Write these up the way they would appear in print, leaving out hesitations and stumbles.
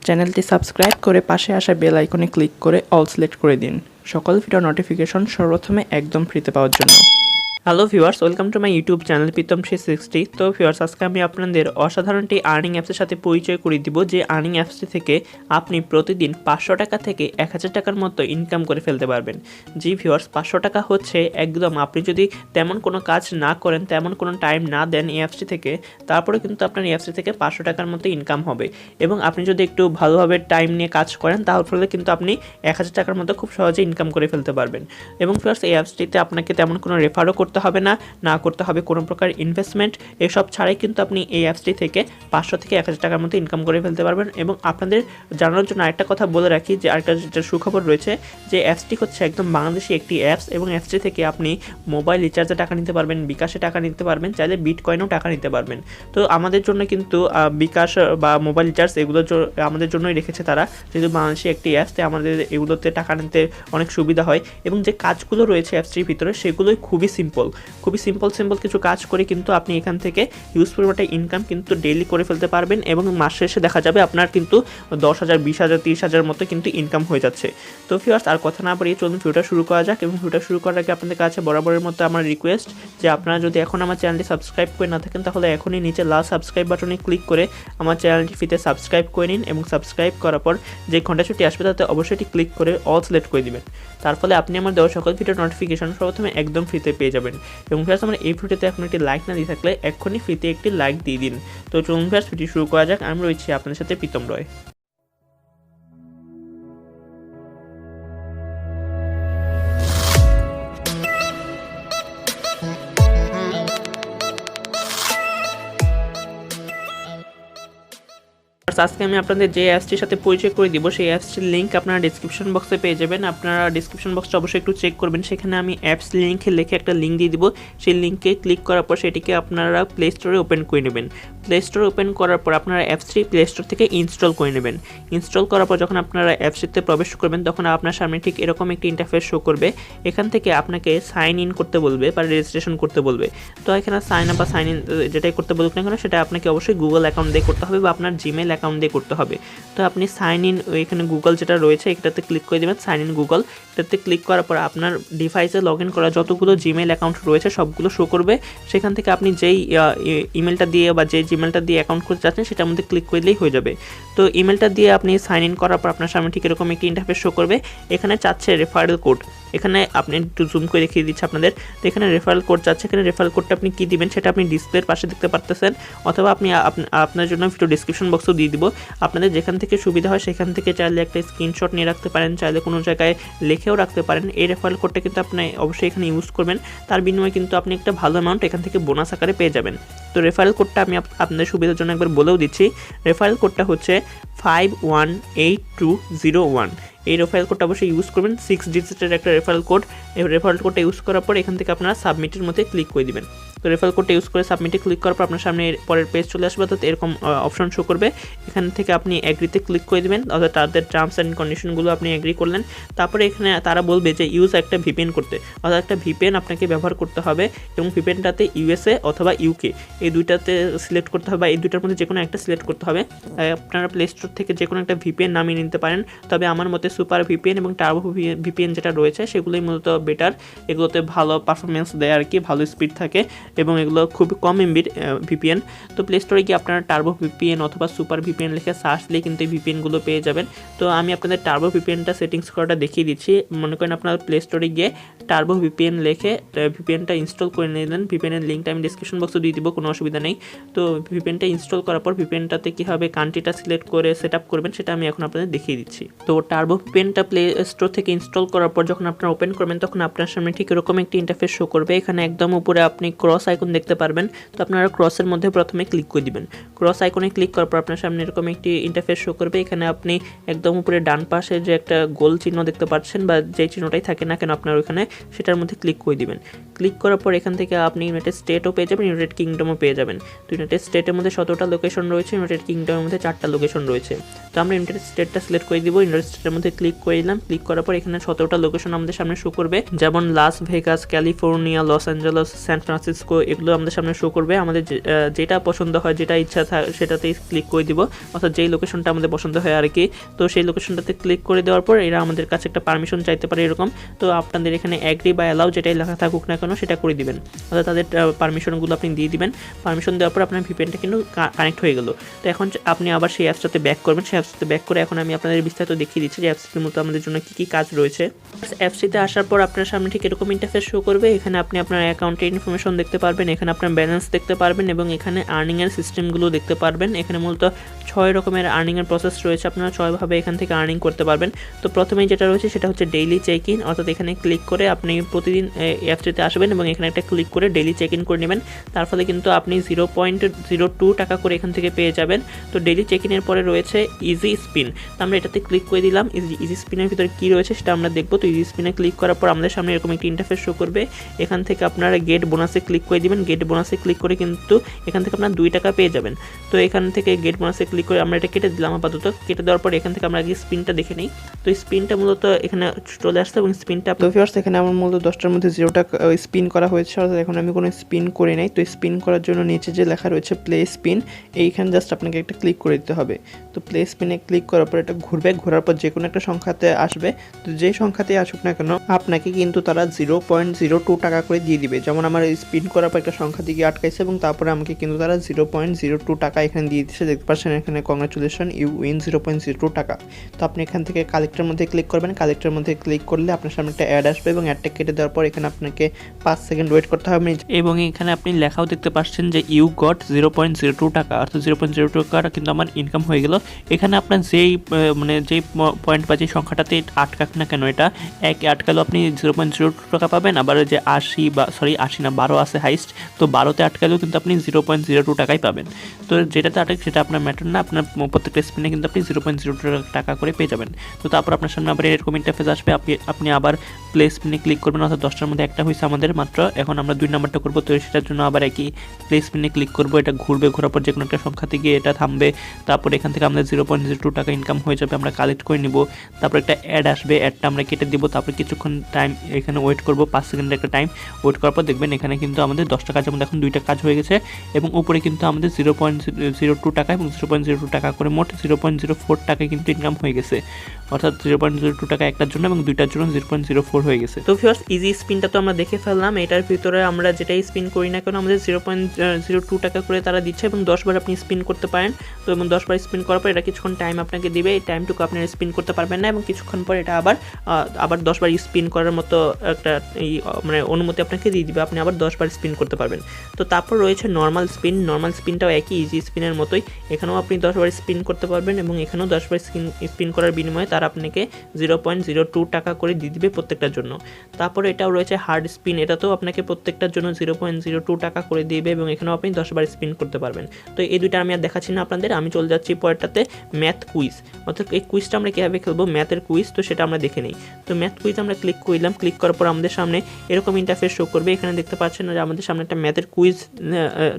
চ্যানেলটি সাবস্ক্রাইব করে পাশে আসা বেল আইকনে ক্লিক করে অল সিলেক্ট করে দিন সকল ভিডিও নোটিফিকেশন সর্বপ্রথমে একদম ফ্রিতে পাওয়ার জন্য। Hello viewers, welcome to my YouTube channel Pritam 360। তো ভিউয়ার্স, আজকে আমি আপনাদের অসাধারণ একটি আর্নিং অ্যাপসের সাথে পরিচয় করে দিব, যে আর্নিং অ্যাপসটি থেকে আপনি প্রতিদিন 500 টাকা থেকে 1000 টাকার মতো ইনকাম করে ফেলতে পারবেন। জি ভিউয়ার্স, 500 টাকা হচ্ছে একদম আপনি যদি তেমন কোনো কাজ না করেন, তেমন কোনো টাইম না দেন এই অ্যাপসটি থেকে, তারপরে কিন্তু আপনার এই অ্যাপসটি থেকে 500 টাকার মতো ইনকাম হবে। এবং আপনি যদি একটু ভালোভাবে টাইম নিয়ে কাজ করেন, তাহলে কিন্তু আপনি 1000 টাকার মতো খুব সহজে ইনকাম করে ফেলতে পারবেন। এবং ভিউয়ার্স, এই অ্যাপসটিতে আপনাকে তেমন কোনো রেফারও করতে হবে না করতে হবে কোনো প্রকার ইনভেস্টমেন্ট, এসব ছাড়াই কিন্তু আপনি এই অ্যাপসটি থেকে 500 থেকে 1000 টাকার মতো ইনকাম করে ফেলতে পারবেন। এবং আপনাদের জানানোর জন্য আরেকটা কথা বলে রাখি, যে আরেকটা যেটা সুখবর রয়েছে, যে অ্যাপসটি হচ্ছে একদম বাংলাদেশি একটি অ্যাপস, এবং অ্যাপসটি থেকে আপনি মোবাইল রিচার্জে টাকা নিতে পারবেন, বিকাশে টাকা নিতে পারবেন, চাইলে বিটকয়েনেও টাকা নিতে পারবেন। তো আমাদের জন্য কিন্তু বিকাশ বা মোবাইল রিচার্জ এগুলো আমাদের জন্যই রেখেছে তারা, যেহেতু বাংলাদেশি একটি অ্যাপস, আমাদের এগুলোতে টাকা নিতে অনেক সুবিধা হয়। এবং যে কাজগুলো রয়েছে অ্যাপসটির ভিতরে, সেগুলোই খুবই সিম্পল সিম্পল কিছু কাজ করে কিন্তু আপনি এখান থেকে ইউজফুল একটা ইনকাম কিন্তু ডেইলি করে ফেলতে পারবেন। এবং মাস শেষে দেখা যাবে আপনার কিন্তু 10,000, 20,000, 30,000 মতো কিন্তু ইনকাম হয়ে যাচ্ছে। তো ভিউয়ার্স, আর কথা না বাড়িয়ে চলুন ভিডিওটা শুরু করা যাক। এবং ভিডিওটা শুরু করার আগে আপনাদের কাছে বরাবরের মতো আমার রিকোয়েস্ট, যে আপনারা যদি এখন আমার চ্যানেলটি সাবস্ক্রাইব করে না থাকেন, তাহলে এখনই নিচে লাল সাবস্ক্রাইব বাটনে ক্লিক করে আমার চ্যানেলটি ফ্রিতে সাবস্ক্রাইব করে নিন। এবং সাবস্ক্রাইব করার পর যে ঘন্টাটি আসবে তাতে অবশ্যই ক্লিক করে অল সিলেক্ট করে দিবেন। তার ফলে আপনি আমার দেওয়া সকল ভিডিওর নোটিফিকেশন সর্বপ্রথমে একদম ফ্রিতে পেয়ে যাবেন। এবং ভিউয়ার্স, আমরা এই ভিডিওতে এখন একটি লাইক না দিয়ে থাকলে এক্ষুনি ফ্রিতে একটি লাইক দিয়ে দিন। তো চলুন ভিউয়ার্স, ভিডিও শুরু করা যাক। আমি রয়েছি আপনাদের সাথে প্রীতম রয়। আজকে আমি আপনাদের যে অ্যাপসটির সাথে পরিচয় করে দিব, সেই অ্যাপসটির লিঙ্ক আপনারা ডিসক্রিপশন বক্সে পেয়ে যাবেন। আপনারা ডিসক্রিপশন বক্সটা অবশ্যই একটু চেক করবেন, সেখানে আমি অ্যাপস লিঙ্কে লিখে একটা লিঙ্ক দিয়ে দিব। সেই লিঙ্কে ক্লিক করার পর সেটিকে আপনারা প্লে স্টোরে ওপেন করে নেবেন। প্লে স্টোরে ওপেন করার পর আপনারা অ্যাপসটি প্লে স্টোর থেকে ইনস্টল করে নেবেন। ইনস্টল করার পর যখন আপনারা অ্যাপসটিতে প্রবেশ করবেন, তখন আপনার সামনে ঠিক এরকম একটি ইন্টারফেস শো করবে। এখান থেকে আপনাকে সাইন ইন করতে বলবে বা রেজিস্ট্রেশন করতে বলবে। তো এখানে সাইন আপ বা সাইন ইন যেটাই করতে বলুক না কেন, সেটা আপনাকে অবশ্যই গুগল অ্যাকাউন্ট দিয়ে করতে হবে বা আপনার জিমেল অ্যাকাউন্ট দিয়ে করতে হবে। তো আপনি সাইন ইন, এখানে গুগল যেটা রয়েছে এটাতে ক্লিক করে দেবেন, সাইন ইন গুগল। এটাতে ক্লিক করার পর আপনার ডিভাইসে লগ ইন করা যতগুলো জিমেল অ্যাকাউন্ট রয়েছে সবগুলো শো করবে। সেখান থেকে আপনি যেই ইমেলটা দিয়ে বা যে জিমেলটা দিয়ে অ্যাকাউন্ট করতে চাচ্ছেন সেটার মধ্যে ক্লিক করে দিলেই হয়ে যাবে। তো ইমেলটা দিয়ে আপনি সাইন ইন করার পর আপনার সামনে ঠিক এরকম একটি ইন্টারফেস শো করবে। এখানে চাচ্ছে রেফারেল কোড। এখানে আপনি একটু জুম করে দেখিয়ে দিচ্ছি আপনাদের। তো এখানে রেফারেল কোড চাচ্ছে। এখানে রেফারেল কোডটা আপনি কী দিবেন সেটা আপনি ডিসপ্লের পাশে দেখতে পারতেছেন, অথবা আপনি আপনার জন্য ভিডিও ডিসক্রিপশন বক্সও দিয়ে দিব। আপনাদের যেখান থেকে সুবিধা হয় সেখান থেকে চাইলে একটা স্ক্রিনশট নিয়ে রাখতে পারেন, চাইলে কোনো জায়গায় লিখেও রাখতে পারেন। এই রেফারেল কোডটা কিন্তু আপনি অবশ্যই এখানে ইউজ করবেন, তার বিনিময়ে কিন্তু আপনি একটা ভালো অ্যামাউন্ট এখান থেকে বোনাস আকারে পেয়ে যাবেন। তো রেফারেল কোডটা আমি আপনাদের সুবিধার জন্য একবার বলেও দিচ্ছি। রেফারেল কোডটা হচ্ছে 518201। এই রেফারেল কোডটা অবশ্যই ইউজ করবেন। 6 ডিজিটের একটা রেফারেল কোড। এই রেফারেল কোডটা ইউজ করার পর এখান থেকে আপনারা সাবমিটের মধ্যে ক্লিক করে দিবেন। তো রেফারেল কোডটা ইউজ করে সাবমিটে ক্লিক করার পর আপনার সামনে পরের পেজ চলে আসবে, অর্থাৎ এরকম অপশন শো করবে। এখান থেকে আপনি অ্যাগ্রিতে ক্লিক করে দেবেন, অর্থাৎ তাদের টার্মস অ্যান্ড কন্ডিশনগুলো আপনি অ্যাগ্রি করলেন। তারপরে এখানে তারা বলবে যে ইউজ একটা ভিপিএন করতে, অর্থাৎ একটা ভিপিএন আপনাকে ব্যবহার করতে হবে। এবং ভিপিএনটাতে ইউএসএ অথবা ইউকে এই দুইটাতে সিলেক্ট করতে হবে, বা এই দুইটার মধ্যে যে কোনো একটা সিলেক্ট করতে হবে। আপনারা প্লে স্টোর থেকে যে কোনো একটা ভিপিএন নামিয়ে নিতে পারেন, তবে আমার মতে সুপার ভিপিএন এবং টার্বো ভিপিএন যেটা রয়েছে সেগুলোই মূলত বেটার। এগুলোতে ভালো পারফরমেন্স দেয় আর কি, ভালো স্পিড থাকে, এবং এগুলো খুব কম এমবির ভিপিএন। তো প্লে স্টোরে গিয়ে আপনারা টার্বো ভিপিএন অথবা সুপার ভিপিএন লিখে সার্চ দিলে কিন্তু এই ভিপিএনগুলো পেয়ে যাবেন। তো আমি আপনাদের টার্বো ভিপিএনটা সেটিংস করাটা দেখিয়ে দিচ্ছি। মনে করেন আপনারা প্লে স্টোরে গিয়ে টার্বো ভিপিএন লিখে ভিপিএনটা ইনস্টল করে নিলেন। ভিপিএনের লিঙ্কটা আমি ডিসক্রিপশন বক্সে দিয়ে দিব, কোনো অসুবিধা নেই। তো ভিপিএনটা ইনস্টল করার পর ভিপিএনটাতে কীভাবে কান্ট্রিটা সিলেক্ট করে সেট আপ করবেন সেটা আমি এখন আপনাদের দেখিয়ে দিচ্ছি। তো টার্বো ভিপিএনটা প্লে স্টোর থেকে ইনস্টল করার পর যখন আপনারা ওপেন করবেন, তখন আপনার সামনে ঠিক এরকম একটি ইন্টারফেস শো করবে। এখানে একদম উপরে আপনি ক্রস আইকন দেখতে পারবেন। তো আপনারা ক্রসের মধ্যে প্রথমে ক্লিক করে দিবেন। ক্রস আইকনে ক্লিক করার পর আপনার সামনে এরকম একটি ইন্টারফেস শো করবে। এখানে আপনি একদম উপরে ডান পাশে যে একটা গোল চিহ্ন দেখতে পাচ্ছেন, বা যে চিহ্নটাই থাকে না কেন আপনার ওখানে, সেটার মধ্যে ক্লিক করে দিবেন। ক্লিক করার পর এখান থেকে আপনি ইউনাইটেড স্টেটও পেয়ে যাবেন, ইউনাইটেড কিংডমও পেয়ে যাবেন। তো ইউনাইটেড স্টেটের মধ্যে 17টা লোকেশন রয়েছে, ইউনাইটেড কিংডমের মধ্যে 4টা লোকেশন রয়েছে। তো আমরা ইউনাইটেড স্টেটটা সিলেক্ট করে দিব, ইউনাইটেড স্টেটের মধ্যে ক্লিক করে দিলাম। ক্লিক করার পর এখানে 17টা লোকেশন আমাদের সামনে শো করবে, যেমন Las Vegas, California, Los Angeles, San Francisco, এগুলো আমাদের সামনে শো করবে। আমাদের যেটা পছন্দ হয়, যেটা ইচ্ছা সেটাতেই ক্লিক করে দিব, অর্থাৎ যেই লোকেশনটা আমাদের পছন্দ হয় আর কি। তো সেই লোকেশনটাতে ক্লিক করে দেওয়ার পর এরা আমাদের কাছে একটা পারমিশন চাইতে পারে এরকম। তো আপনাদের এখানে অ্যাগ্রি বা অ্যালাউ যেটাই লেখা থাকুক না কেন সেটা করে দিবেন, অর্থাৎ তাদের পারমিশনগুলো আপনি দিয়ে দিবেন। পারমিশন দেওয়ার পর আপনার ভিপিএনটা কিন্তু কানেক্ট হয়ে গেল। তো এখন আপনি আবার সেই অ্যাপসটাতে ব্যাক করবেন। সেই অ্যাপসটাতে ব্যাক করে এখন আমি আপনাদের বিস্তারিত দেখিয়ে দিচ্ছি যে অ্যাপসটির মতো আমাদের জন্য কী কী কাজ রয়েছে। অ্যাপসটিতে আসার পর আপনার সামনে ঠিক এরকম ইন্টারফেস শো করবে। এখানে আপনি আপনার অ্যাকাউন্টের ইনফরমেশন দেখতে পারবেন, এখানে আপনার ব্যালেন্স দেখতে পারবেন এবং এখানে আর্নিংয়ের সিস্টেমগুলো দেখতে পারবেন। এখানে মূলত 6 রকমের আর্নিংয়ের প্রসেস রয়েছে, আপনারা 6 ভাবে এখান থেকে আর্নিং করতে পারবেন। তো প্রথমেই যেটা রয়েছে সেটা হচ্ছে ডেইলি চেক ইন, অর্থাৎ এখানে ক্লিক করে আপনি প্রতিদিন অ্যাপসটিতে আসবেন এবং এখানে একটা ক্লিক করে ডেইলি চেক ইন করে নেবেন। তার ফলে কিন্তু আপনি 0.02 টাকা করে এখান থেকে পেয়ে যাবেন। তো ডেইলি চেক ইনের পরে রয়েছে ইজি স্পিন, তো আমরা এটাতে ক্লিক করে দিলাম। ইজি স্পিনের ভিতরে কী রয়েছে সেটা আমরা দেখবো। তো ইজি স্পিনে ক্লিক করার পর আমাদের সামনে এরকম একটি ইন্টারফেস শো করবে। এখান থেকে আপনারা গেট বোনাসে ক্লিক করে দিবেন। গেট বোনাসে ক্লিক করে কিন্তু এখান থেকে আপনার 2 টাকা পেয়ে যাবেন। তো এখান থেকে গেট বোনাসে ক্লিক করে আমরা এটা কেটে দিলাম আপাতত। কেটে দেওয়ার পর এখান থেকে আমরা আগে স্পিনটা দেখে নিই। তো স্পিনটা মূলত এখানে চলে আসছে এবং স্পিনটা এখানে আমার মূলত 10টার মধ্যে 0 টাকা স্পিন করা হয়েছে, অর্থাৎ এখন আমি কোনো স্পিন করে নাই। তো স্পিন করার জন্য নিচে যে লেখা রয়েছে প্লে স্পিন, এইখানে জাস্ট আপনাকে একটা ক্লিক করে দিতে হবে। তো প্লে স্পিনে ক্লিক করার পর এটা ঘুরবে, ঘোরার পর যে কোনো একটা সংখ্যাতে আসবে। তো যে সংখ্যাতেই আসুক না কেন আপনাকে কিন্তু তারা 0.02 টাকা করে দিয়ে দিবে। যেমন আমার স্পিন করার পর একটা সংখ্যা দিকে আটকাইছে এবং তারপরে আমাকে কিন্তু তারা 0.02 টাকা এখানে দিয়ে দিচ্ছে। দেখতে পাচ্ছেন এখানে কংগ্রাচুলেশন, ইউ উইন 0.02 টাকা। তো আপনি এখান থেকে কালেক্টের মধ্যে ক্লিক করবেন। কালেক্টের মধ্যে ক্লিক করলে আপনার সামনে একটা অ্যাড আসবে এবং অ্যাডটা কেটে দেওয়ার পর এখানে আপনাকে 5 সেকেন্ড ওয়েট করতে হবে এবং এখানে আপনি লেখাও দেখতে পাচ্ছেন যে ইউ গট 0.02 টাকা, অর্থাৎ 0.02 টাকা কিন্তু আমার ইনকাম হয়ে গেল। এখানে আপনার যেই পয়েন্ট বা যে সংখ্যাটাতে আটকাক না কেন, এটা এক আটকালেও আপনি 0.02 টাকা পাবেন। আবার যে 80 না 12 আছে হাইস্ট, তো 12তে আটকালেও কিন্তু আপনি 0.02 টাকাই পাবেন। তো যেটাতে আটক সেটা আপনার ম্যাটার না, আপনার প্রত্যেকটা স্পিনে কিন্তু আপনি 0.02 টাকা করে পেয়ে যাবেন। তো তারপর আপনার সামনে আবার এরকম ইন্টারফেস আসবে, আপনি আবার প্লে স্পিনে ক্লিক করবেন, অর্থাৎ 10টার মধ্যে একটা হয়েছে আমাদের মাত্র। এখন আমরা 2 নাম্বারটা করবো, তো সেটার জন্য আবার একই প্লে স্পিনে ক্লিক করবো। এটা ঘুরবে, ঘোরার পর যে কোনো একটা সংখ্যা থেকে এটা থামবে। তারপর এখান থেকে আমাদের 0.02 টাকা ইনকাম হয়ে যাবে, আমরা কালেক্ট করে নিব। তারপর একটা অ্যাড আসবে, অ্যাডটা আমরা কেটে দিব। তারপর কিছুক্ষণ টাইম এখানে ওয়েট করবো, 5 সেকেন্ডের একটা টাইম ওয়েট করার পর দেখবেন এখানে কিন্তু আমাদের 10টা কাজের মধ্যে এখন 2টা কাজ হয়ে গেছে এবং উপরে কিন্তু আমাদের 0.02 টাকা এবং 0.02 টাকা করে মোট 0.04 টাকায় কিন্তু ইনকাম হয়ে গেছে, অর্থাৎ 0.02 টাকা একটার জন্য এবং 2টার জন্য 0.04 হয়ে গেছে। তো ভিউয়ার্স, ইজি স্পিনটা তো আমরা দেখে ফেললাম। এটার ভিতরে আমরা যেটাই স্পিন করি না কেন আমাদের 0.02 টাকা করে তারা দিচ্ছে এবং 10 বার আপনি স্পিন করতে পারেন। তো এবং 10 বার স্পিন করার পর এটা কিছুক্ষণ টাইম আপনাকে দিবে, এই টাইমটুকু আপনি স্পিন করতে পারবেন না এবং কিছুক্ষণ পর এটা আবার 10 বার স্পিন করার মতো একটা অনুমতি আপনাকে দিয়ে দিবে, আপনি আবার 10 বার স্পিন করতে পারবেন। তো তারপর রয়েছে নর্মাল স্পিন। নর্মাল স্পিনটাও একই ইজি স্পিনের মতোই, এখানেও আপনি 10 বার স্পিন করতে পারবেন এবং এখানেও 10 বার স্পিন করার বিনিময়ে তারা আপনাকে 0.02 টাকা করে দিয়ে দিবে প্রত্যেকটার জন্য। তারপরে এটাও রয়েছে হার্ড স্পিন, এটাতেও আপনাকে প্রত্যেকটার জন্য 0.02 টাকা করে দিবে এবং এখানেও আপনি 10 বার স্পিন করতে পারবেন। তো এই দুইটা আমি আর দেখাচ্ছি না আপনাদের, আমি চলে যাচ্ছি পরেরটাতে, ম্যাথ কুইজ। অর্থাৎ এই কুইজটা আমরা কীভাবে খেলবো, ম্যাথের কুইজ, তো সেটা আমরা দেখে নিই। তো ম্যাথ কুইজ আমরা ক্লিক করলাম, ক্লিক করার পর আমাদের সামনে এরকম ইন্টারফেস শো করবে। এখানে দেখতে পাচ্ছেন যে আমাদের সামনে একটা ম্যাথের কুইজ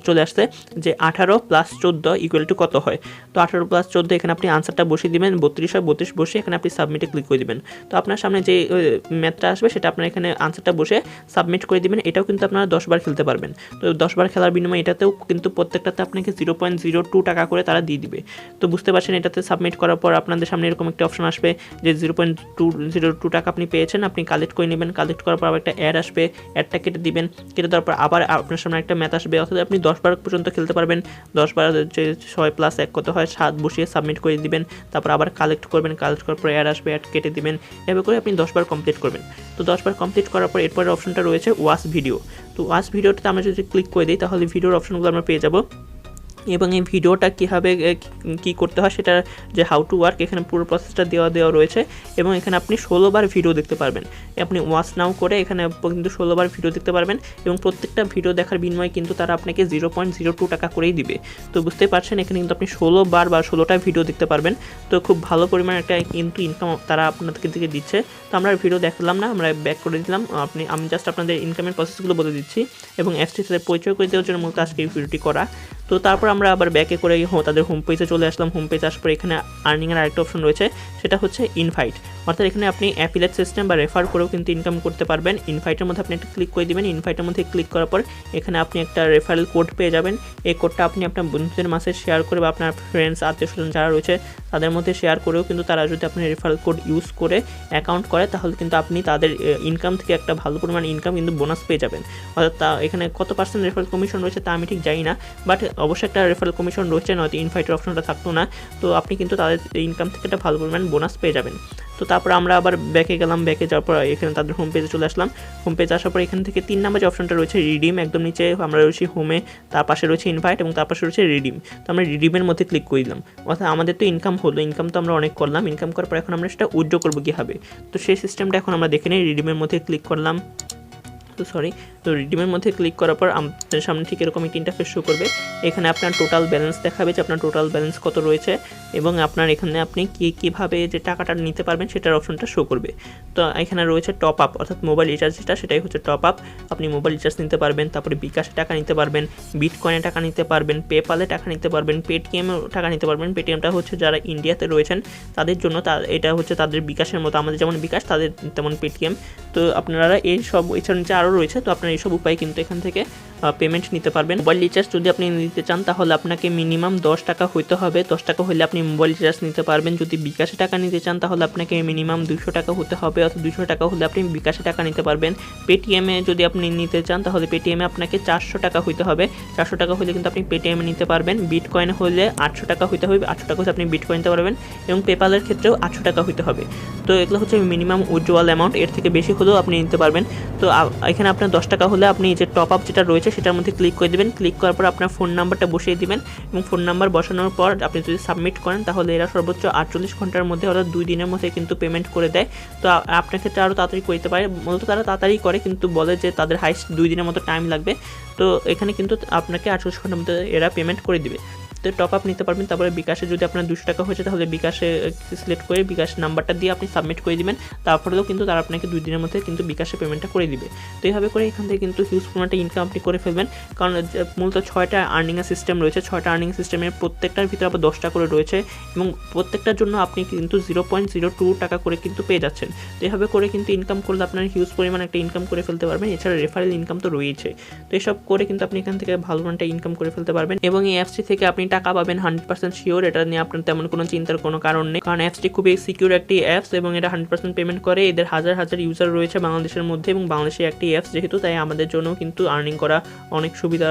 চলে আসছে যে 18 + 14 = কত হয়। তো 18 + 14 এখানে আপনি আনসারটা বসিয়ে দিবেন, 32 হয় 32 বসে এখানে আপনি সাবমিটে ক্লিক করে দিবেন। তো আপনার সামনে যে ম্যাথটা আসবে সেটা আপনার এখানে আনসারটা বসে সাবমিট করে দিবেন। এটাও কিন্তু আপনারা 10 বার খেলতে পারবেন। তো 10 বার খেলার বিনিময়ে এটাতেও কিন্তু প্রত্যেকটাতে আপনাকে 0.02 টাকা করে তারা দিয়ে দিবে। তো বুঝতে পারছেন, এটাতে সাবমিট করার পর আপনাদের সামনে এরকম একটা অপশন আসবে যে 0.202 টাকা আপনি পেয়েছেন, আপনি কালেক্ট করে নেবেন। কালেক্ট করার পর আবার একটা অ্যাড আসবে, অ্যাডটা কেটে দিবেন। কেটে দেওয়ার পর আবার আপনার সামনে একটা ম্যাথ আসবে, অর্থাৎ আপনি 10 বার পর্যন্ত খেলতে পারবেন। 10 বার যে 6 + 1 কত হয় 7 বসিয়ে সাবমিট করে দিবেন। তারপর আবার কালেক্ট করবেন, কালেক্ট করার পর অ্যাড আসবে, অ্যাড কেটে দিবেন। এভাবে করে আপনি 10 বার কমপ্লিট করবেন। তো 10 বার কমপ্লিট করার পর এরপরের অপশনটা রয়েছে ওয়াচ ভিডিও। তো ওয়াচ ভিডিওটাতে আমরা যদি ক্লিক করে দিই তাহলে ভিডিওর অপশনগুলো আমরা পেয়ে যাব। এবং এই ভিডিওটা কীভাবে কী করতে হয় সেটা যে হাউ টু ওয়ার্ক এখানে পুরো প্রসেসটা দেওয়া রয়েছে এবং এখানে আপনি 16 বার ভিডিও দেখতে পারবেন। আপনি ওয়াচ নাও করে এখানে কিন্তু 16 বার ভিডিও দেখতে পারবেন এবং প্রত্যেকটা ভিডিও দেখার বিনিময়ে কিন্তু তারা আপনাকে 0.02 টাকা করেই দিবে। তো বুঝতে পারছেন এখানে কিন্তু আপনি 16 বার বা 16টা ভিডিও দেখতে পারবেন। তো খুব ভালো পরিমাণ একটা কিন্তু ইনকাম তারা আপনাদের থেকে দিচ্ছে। তো আমরা ভিডিও দেখলাম না, আমরা ব্যাক করে দিলাম। আমি জাস্ট আপনাদের ইনকামের প্রসেসগুলো বলে দিচ্ছি এবং অ্যাপসটির সাথে পরিচয় করে দেওয়ার জন্য মূলত আজকে এই ভিডিওটি করা। তো তারপর আমরা আবার ব্যাকে করে তাদের হোম পেজে চলে আসলাম। হোম পেজ আসার পর এখানে আর্নিংয়ের আরেকটা অপশন রয়েছে, সেটা হচ্ছে ইনভাইট। অর্থাৎ এখানে আপনি অ্যাফিলিয়েট সিস্টেম বা রেফার করেও কিন্তু ইনকাম করতে পারবেন। ইনভাইটের মধ্যে আপনি একটা ক্লিক করে দিবেন। ইনভাইটের মধ্যে ক্লিক করার পর এখানে আপনি একটা রেফারেল কোড পেয়ে যাবেন। এই কোডটা আপনি আপনার বন্ধুদের মাঝে শেয়ার করে বা আপনার ফ্রেন্ডস আত্মীয়স্বজন যারা রয়েছে তাদের মধ্যে শেয়ার করেও কিন্তু তারা যদি আপনার রেফারেল কোড ইউজ করে অ্যাকাউন্ট করে তাহলে কিন্তু আপনি তাদের ইনকাম থেকে একটা ভালো পরিমাণ ইনকাম কিন্তু বোনাস পেয়ে যাবেন। অর্থাৎ এখানে কত পার্সেন্ট রেফারেল কমিশন রয়েছে তা আমি ঠিক জানি না, বাট অবশ্যই একটা রেফারেল কমিশন রয়েছে, নয়তো ইনভাইটের অপশনটা থাকতো না। তো আপনি কিন্তু তাদের ইনকাম থেকে একটা ভালো পরিমাণ বোনাস পেয়ে যাবেন। তো তারপর আমরা আবার ব্যাকে গেলাম। ব্যাকে যাওয়ার পর এখানে তাদের হোম পেজে চলে আসলাম। হোম পেজে আসার পর এখান থেকে 3 নম্বর যে অপশনটা রয়েছে রিডিম, একদম নিচে আমরা রয়েছি হোমে, তার পাশে রয়েছে ইনভাইট এবং তার পাশে রয়েছে রিডিম। তো আমরা রিডিমের মধ্যে ক্লিক করে দিলাম। অর্থাৎ আমাদের তো ইনকাম হলো, ইনকাম তো আমরা অনেক করলাম। ইনকাম করার পর এখন আমরা সেটা উইথড্র করবো কীভাবে, তো সেই সিস্টেমটা এখন আমরা দেখে নিই। রিডিমের মধ্যে ক্লিক করলাম। তো রিডিমের মধ্যে ক্লিক করার পর আপনাদের সামনে ঠিক এরকম একটি ইন্টারফেস শো করবে। এখানে আপনার টোটাল ব্যালেন্স দেখাবে যে আপনার টোটাল ব্যালেন্স কত রয়েছে এবং আপনার এখানে আপনি কীভাবে যে টাকাটা নিতে পারবেন সেটার অপশনটা শো করবে। তো এখানে রয়েছে টপ আপ, অর্থাৎ মোবাইল রিচার্জ সেটাই হচ্ছে টপ আপ। আপনি মোবাইল রিচার্জ নিতে পারবেন, তারপরে বিকাশে টাকা নিতে পারবেন, বিটকয়েনে টাকা নিতে পারবেন, পেপালে টাকা নিতে পারবেন, পেটিএমে টাকা নিতে পারবেন। পেটিএমটা হচ্ছে যারা ইন্ডিয়াতে রয়েছেন তাদের জন্য, এটা হচ্ছে তাদের বিকাশের মতো, আমাদের যেমন বিকাশ তাদের তেমন পেটিএম। তো আপনারা এই সব এছাড়া নিচে আরও রয়েছে, তো আপনারা এইসব উপায় কিন্তু এখান থেকে পেমেন্ট নিতে পারবেন। মোবাইল রিচার্জ যদি আপনি নিতে চান তাহলে আপনাকে মিনিমাম 10 টাকা হইতে হবে। 10 টাকা হলে আপনি মোবাইল রিচার্জ নিতে পারবেন। যদি বিকাশে টাকা নিতে চান তাহলে আপনাকে মিনিমাম 200 টাকা হতে হবে, অর্থাৎ 200 টাকা হলে আপনি বিকাশে টাকা নিতে পারবেন। পেটিএমে যদি আপনি নিতে চান তাহলে পেটিএমে আপনাকে 400 টাকা হইতে হবে। 400 টাকা হলে কিন্তু আপনি পেটিএমে নিতে পারবেন। বিটকয়েন হলে 800 টাকা হইতে হবে, 800 টাকা হলে আপনি বিটকয়েন নিতে পারবেন এবং পেপালের ক্ষেত্রেও 800 টাকা হইতে হবে। তো এগুলো হচ্ছে মিনিমাম উইথড্রয়াল অ্যামাউন্ট, এর থেকে বেশি হলেও আপনি নিতে পারবেন। তো এখানে আপনার 10 টাকা হলে আপনি যে টপ আপ যেটা রয়েছে সেটার মধ্যে ক্লিক করে দেবেন। ক্লিক করার পর আপনার ফোন নাম্বারটা বসিয়ে দিবেন এবং ফোন নাম্বার বসানোর পর আপনি যদি সাবমিট করেন তাহলে এরা সর্বোচ্চ 48 ঘন্টার মধ্যে অর্থাৎ 2 দিনের মধ্যে কিন্তু পেমেন্ট করে দেয়। তো আপনার ক্ষেত্রে আরও তাড়াতাড়ি করতে পারে, মূলত তারা তাড়াতাড়ি করে কিন্তু বলে যে তাদের হাইস্ট 2 দিনের মতো টাইম লাগবে। তো এখানে কিন্তু আপনাকে 48 ঘন্টার মধ্যে এরা পেমেন্ট করে দিবে। তো টপ আপ নিতে পারবেন। তারপরে বিকাশে যদি আপনার 200 টাকা হয়েছে তাহলে বিকাশে সিলেক্ট করে বিকাশ নাম্বারটা দিয়ে আপনি সাবমিট করে দিবেন। তারপরেও কিন্তু তারা আপনাকে 2 দিনের মধ্যে কিন্তু বিকাশে পেমেন্টটা করে দিবে। তো এইভাবে করে এখান থেকে কিন্তু হিউজ পরিমাণে ইনকাম আপনি করে ফেলবেন, কারণ মূলত 6টা আর্নিংয়ের সিস্টেম রয়েছে। 6টা আর্নিং সিস্টেমের প্রত্যেকটার ভিতরে আবার 10টা করে রয়েছে এবং প্রত্যেকটার জন্য আপনি কিন্তু 0.02 টাকা করে কিন্তু পেয়ে যাচ্ছেন। তো এইভাবে করে কিন্তু ইনকাম করলে আপনার হিউজ পরিমাণ একটা ইনকাম করে ফেলতে পারবেন। এছাড়া রেফারেল ইনকাম তো রয়েছে। তো এসব করে কিন্তু আপনি এখান থেকে ভালো একটা ইনকাম করে ফেলতে পারবেন এবং এই অ্যাপসটি থেকে আপনি টাকা পাবেন 100% শিওর। এটা নিয়ে আপনার তেমন কোনো চিন্তার কোনো কারণ নেই, কারণ অ্যাপসটি খুবই সিকিউর একটি অ্যাপস এবং এটা 100% পেমেন্ট করে। এদের হাজার হাজার ইউজার রয়েছে বাংলাদেশের মধ্যে এবং বাংলাদেশে একটি অ্যাপস যেহেতু, তাই আমাদের জন্য কিন্তু আর্নিং করা অনেক সুবিধা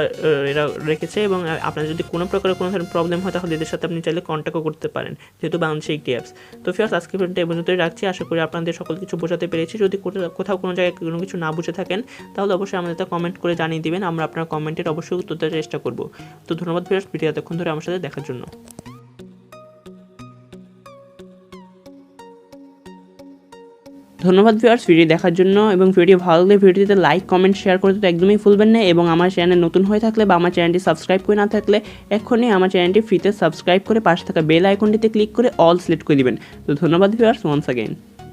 এরা রেখেছে এবং আপনার যদি কোনো প্রকারের কোনো ধরনের প্রবলেম হয় তাহলে এদের সাথে আপনি চাইলে কন্ট্যাক্টও করতে পারেন, যেহেতু বাংলাদেশে একটি অ্যাপস। তো ফিয়ার্স আজকে ভিডিওটা এই পর্যন্তই রাখছি। আশা করি আপনাদের সকল কিছু বোঝাতে পেরেছি। যদি কোথাও কোনো জায়গায় কোনো কিছু না বুঝে থাকেন তাহলে অবশ্যই আমাদের কমেন্ট করে জানিয়ে দিবেন, আমরা আপনার কমেন্টের অবশ্যই উত্তর দেওয়ার চেষ্টা করব। তো ধন্যবাদ ফিয়ার্স ভিডিও এতক্ষণ ধরে আমার সাথে দেখার জন্য। ধন্যবাদ ভিউয়ার্স ভিডিও দেখার জন্য, এবং ভিডিও ভালো লাগলে ভিডিওতে লাইক কমেন্ট শেয়ার করতে তো একদমই ভুলবেন না, এবং আমার চ্যানেল নতুন হয়ে থাকলে বা আমার চ্যানেলটি সাবস্ক্রাইব করে না থাকলে এখনই আমার চ্যানেলটি ফ্রিতে সাবস্ক্রাইব করে পাশে থাকা বেল আইকনটিতে ক্লিক করে অল সিলেক্ট করে দিবেন। তো ধন্যবাদ ভিউয়ার্স ওয়ান্স অ্যাগেইন।